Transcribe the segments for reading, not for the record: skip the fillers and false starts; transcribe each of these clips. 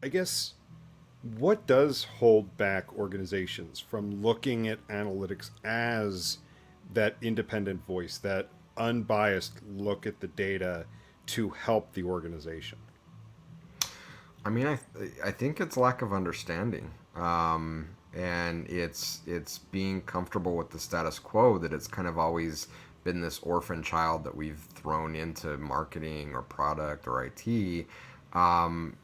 I guess what does hold back organizations from looking at analytics as that independent voice, that unbiased look at the data to help the organization? I mean, I think it's lack of understanding, and it's being comfortable with the status quo that it's kind of always been this orphan child that we've thrown into marketing or product or IT. Um,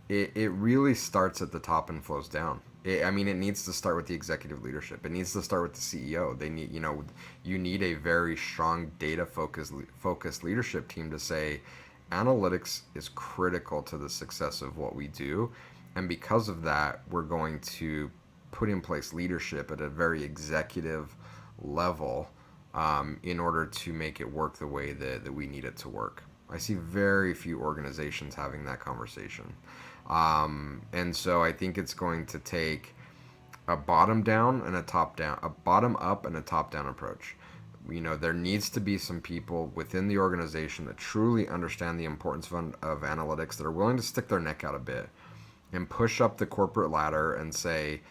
it really starts at the top and flows down. I mean, it needs to start with the executive leadership. It needs to start with the CEO. They need, you need a very strong data focused leadership team to say, analytics is critical to the success of what we do, and because of that, we're going to put in place leadership at a very executive level in order to make it work the way that we need it to work. I see very few organizations having that conversation. And so I think it's going to take a bottom down and a top down, a bottom up and a top down approach. There needs to be some people within the organization that truly understand the importance of analytics, that are willing to stick their neck out a bit and push up the corporate ladder and say,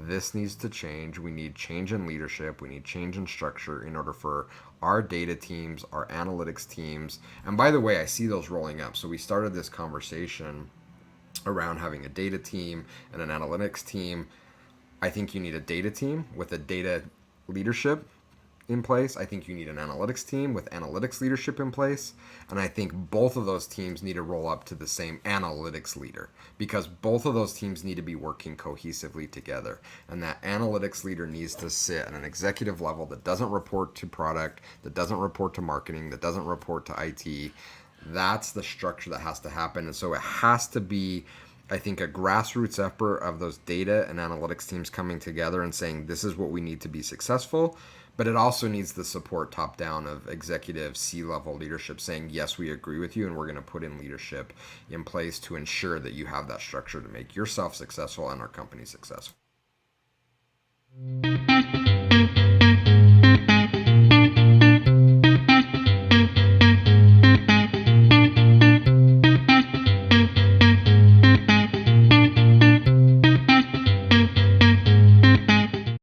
this needs to change. We need change in leadership. We need change in structure in order for our data teams, our analytics teams. And by the way, I see those rolling up. So we started this conversation around having a data team and an analytics team. I think you need a data team with a data leadership in place. I think you need an analytics team with analytics leadership in place. And I think both of those teams need to roll up to the same analytics leader, because both of those teams need to be working cohesively together. And that analytics leader needs to sit at an executive level that doesn't report to product, that doesn't report to marketing, that doesn't report to IT. That's the structure that has to happen. And so it has to be, I think, a grassroots effort of those data and analytics teams coming together and saying, this is what we need to be successful. But it also needs the support top down of executive C-level leadership saying, yes, we agree with you, and we're going to put in leadership in place to ensure that you have that structure to make yourself successful and our company successful.